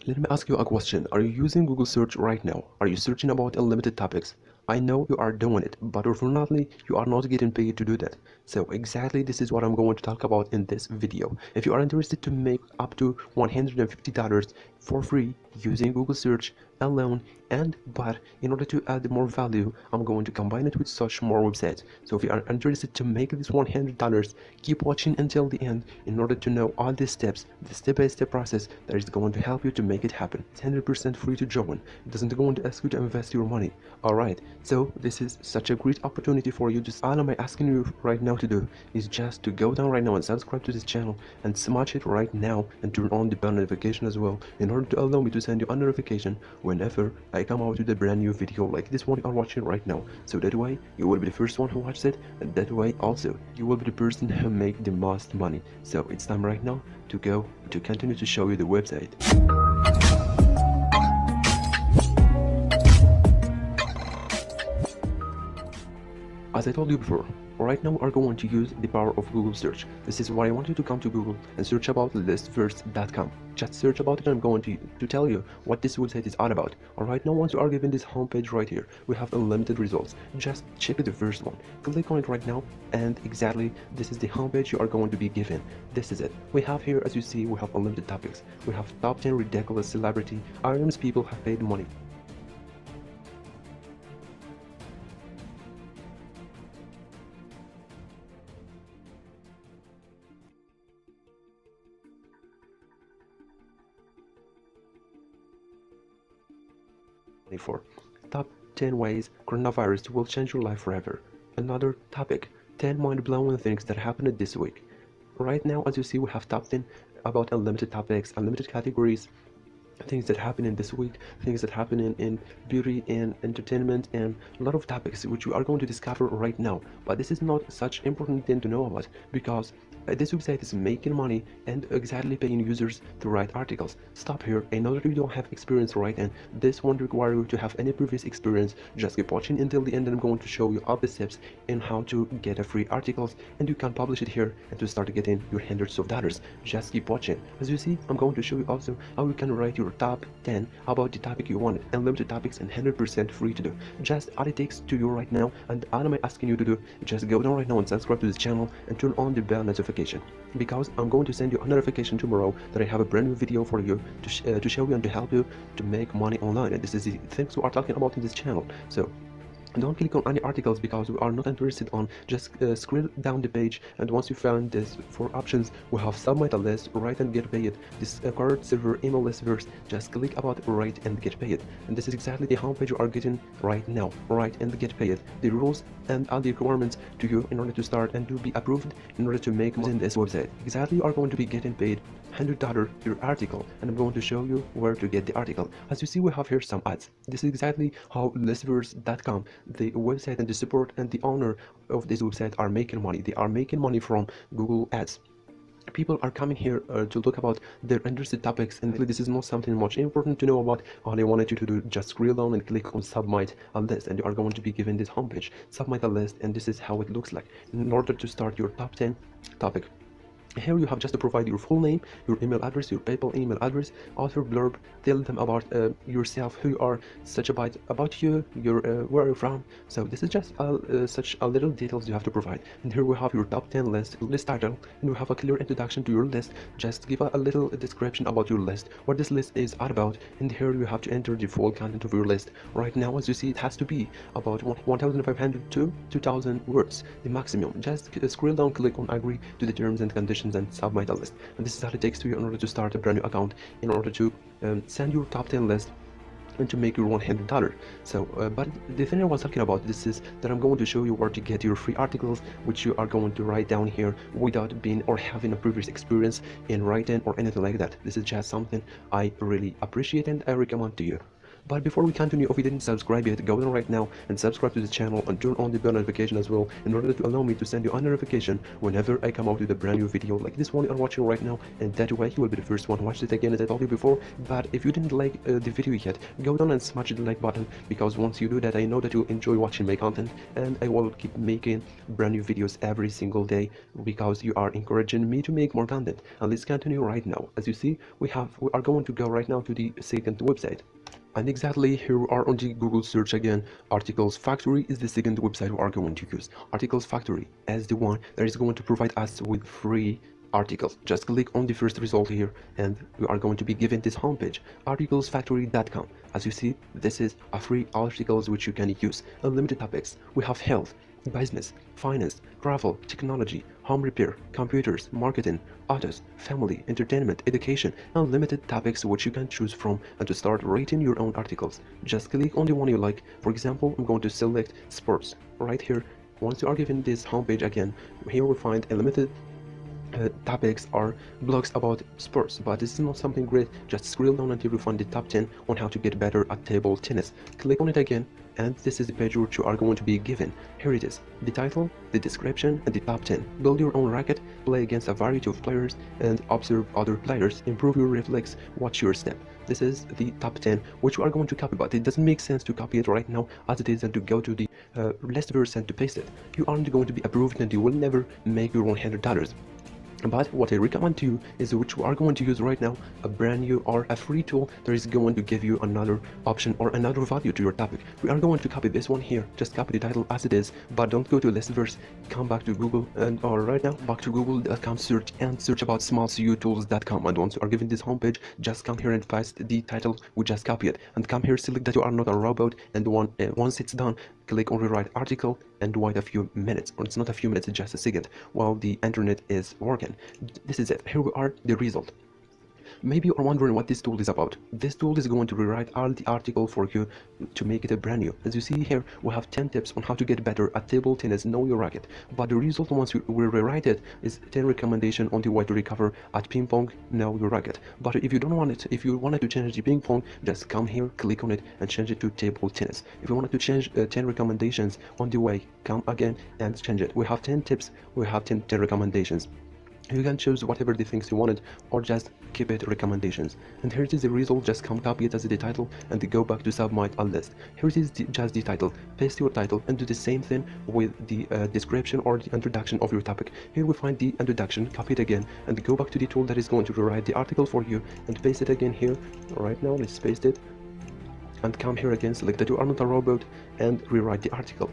Let me ask you a question. Are you using Google search right now? Are you searching about unlimited topics? I know you are doing it, but unfortunately, you are not getting paid to do that. So exactly this is what I'm going to talk about in this video. If you are interested to make up to $150 for free using Google search alone, but in order to add more value, I'm going to combine it with such more websites. So if you are interested to make this $100, keep watching until the end in order to know all the steps, the step-by-step process that is going to help you to make it happen. It's 100% free to join. It doesn't going to ask you to invest your money. Alright, so this is such a great opportunity for you. Just all I'm asking you right now to do is just to go down right now and subscribe to this channel and smash it right now and turn on the bell notification as well in order to allow me to send you a notification whenever I come out with a brand new video like this one you are watching right now. So that way you will be the first one who watches it, and that way also you will be the person who make the most money. So it's time right now to go to continue to show you the website. As I told you before, right now we are going to use the power of Google search. This is why I want you to come to Google and search about listverse.com. Just search about it and I'm going to tell you what this website is all about. Alright, now once you are given this homepage right here, we have unlimited results. Just check the first one. Click on it right now and exactly this is the homepage you are going to be given. This is it. We have here, as you see, we have unlimited topics. We have top 10 ridiculous celebrity items people have paid money. For top 10 ways coronavirus will change your life forever. Another topic, 10 mind-blowing things that happened this week. Right now, as you see, we have top 10 about unlimited topics, unlimited categories, things that happen in this week, things that happen in beauty and entertainment, and a lot of topics which we are going to discover right now. But this is not such important thing to know about because this website is making money and exactly paying users to write articles. Stop here. I know that you don't have experience right, and this won't require you to have any previous experience. Just keep watching until the end and I'm going to show you all the steps in how to get a free articles, and you can publish it here and to start getting your hundreds of dollars. Just keep watching. As you see, I'm going to show you also how you can write your top 10 about the topic you wanted. Unlimited topics and 100% free to do. Just all it takes to you right now, and all I'm asking you to do, just go down right now and subscribe to this channel and turn on the bell notification, because I'm going to send you a notification tomorrow that I have a brand new video for you to show you and to help you to make money online. And this is the things we are talking about in this channel. So don't click on any articles because we are not interested on. Just scroll down the page, and once you found this 4 options, we have submit a list, write and get paid, this card server, email list verse. Just click about write and get paid, and this is exactly the homepage you are getting right now. Write and get paid, the rules and all the requirements to you in order to start and to be approved in order to make money in this website. Exactly, you are going to be getting paid $100 your article, and I'm going to show you where to get the article. As you see, we have here some ads. This is exactly how listverse.com, the website and the support and the owner of this website, are making money. They are making money from Google ads. People are coming here to look about their interested topics, and this is not something much important to know about. All I wanted you to do, just scroll down and click on submit a list, and you are going to be given this homepage. Submit a list, and this is how it looks like in order to start your top 10 topic. Here you have just to provide your full name, your email address, your PayPal email address, author blurb, tell them about yourself, who you are, such about you, your where are you from. So this is just such a little details you have to provide. And here we have your top 10 list title, and we have a clear introduction to your list. Just give a little description about your list, what this list is all about, and here you have to enter the full content of your list. Right now, as you see, it has to be about 1,500 to 2,000 words, the maximum. Just scroll down, click on agree to the terms and conditions, and submit a list. And this is how it takes to you in order to start a brand new account, in order to send your top 10 list and to make your $100. So but the thing I was talking about this is that I'm going to show you where to get your free articles, which you are going to write down here without being or having a previous experience in writing or anything like that. This is just something I really appreciate and I recommend to you. But before we continue, if you didn't subscribe yet, go down right now and subscribe to the channel and turn on the bell notification as well, in order to allow me to send you a notification whenever I come out with a brand new video like this one you are watching right now, and that way you will be the first one to watch it again, as I told you before. But if you didn't like the video yet, go down and smash the like button, because once you do that, I know that you enjoy watching my content, and I will keep making brand new videos every single day, because you are encouraging me to make more content. And let's continue right now. As you see, we are going to go right now to the second website. And exactly, here we are on the Google search again. Articles Factory is the second website we are going to use. Articles Factory as the one that is going to provide us with free articles. Just click on the first result here and we are going to be given this homepage, articlesfactory.com. As you see, this is a free articles which you can use. Unlimited topics. We have health, business, finance, travel, technology, home repair, computers, marketing, autos, family, entertainment, education, and limited topics which you can choose from and to start writing your own articles. Just click on the one you like. For example, I'm going to select sports right here. Once you are given this homepage again, here we find a limited topics are blogs about sports, but this is not something great. Just scroll down until you find the top 10 on how to get better at table tennis. Click on it again, and this is the page which you are going to be given. Here it is, the title, the description, and the top 10. Build your own racket, play against a variety of players, and observe other players. Improve your reflex, watch your step. This is the top 10 which we are going to copy, but it doesn't make sense to copy it right now as it is and to go to the last verse and to paste it. You aren't going to be approved and you will never make your $100. But what I recommend to you is which we are going to use right now, a brand new or a free tool that is going to give you another option or another value to your topic. We are going to copy this one here. Just copy the title as it is, but don't go to list verse. Come back to Google and or right now back to google.com, search and search about smallcutools.com, and once you are given this homepage, just come here and paste the title we just copied, and come here, select that you are not a robot, and once it's done, click on rewrite article and wait a few minutes, or it's not a few minutes, it's just a second while the internet is working. This is it. Here we are, the result. Maybe you are wondering what this tool is about. This tool is going to rewrite all the article for you to make it a brand new. As you see here, we have 10 tips on how to get better at table tennis, know your racket. But the result, once we rewrite it, is 10 recommendations on the way to recover at ping pong, know your racket. But if you don't want it, if you wanted to change the ping pong, just come here, click on it, and change it to table tennis. If you wanted to change 10 recommendations on the way, come again and change it. We have 10 tips, we have 10 recommendations. You can choose whatever the things you wanted, or just keep it recommendations. And here it is the result. Just come copy it as the title and go back to submit a list. Here it is just the title. Paste your title and do the same thing with the description or the introduction of your topic. Here we find the introduction, copy it again and go back to the tool that is going to rewrite the article for you and paste it again here. Right now, let's paste it and come here again, select that you are not a robot and rewrite the article.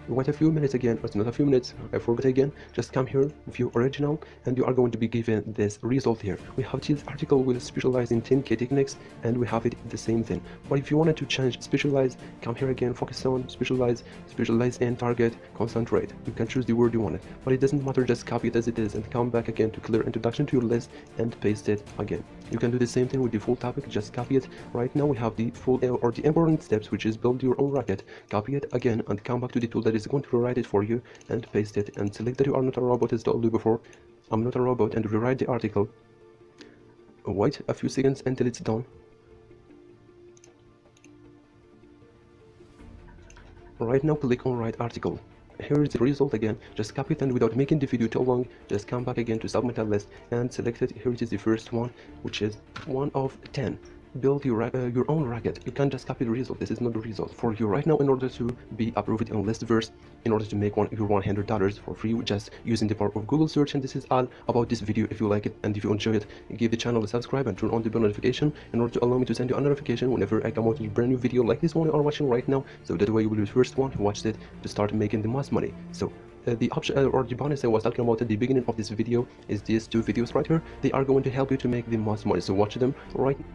Wait a few minutes again, it's not a few minutes, I forgot again. Just come here, view original, and you are going to be given this result here. We have this article will specialize in 10K techniques, and we have it the same thing. But if you wanted to change specialize, come here again, focus on specialize in, target, concentrate. You can choose the word you wanted, but it doesn't matter, just copy it as it is and come back again to clear introduction to your list and paste it again. You can do the same thing with the full topic, just copy it. Right now we have the full or the important steps, which is build your own racket. Copy it again and come back to the tool that is going to rewrite it for you and paste it and select that you are not a robot, as told you before. I'm not a robot, and rewrite the article. Wait a few seconds until it's done. Right now click on write article. Here is the result again. Just copy it, and without making the video too long, just come back again to submit a list and select it. Here it is the first one, which is 1 of 10. Build your own racket. You can't just copy the result. This is not the result for you right now. In order to be approved in Listverse, in order to make your $100 for free, just using the power of Google search. And this is all about this video. If you like it and if you enjoy it, give the channel a subscribe and turn on the bell notification in order to allow me to send you a notification whenever I come out with a brand new video like this one you are watching right now, so that way you will be the first one who watched it to start making the most money. So the option or the bonus I was talking about at the beginning of this video is these two videos right here. They are going to help you to make the most money, so watch them right now.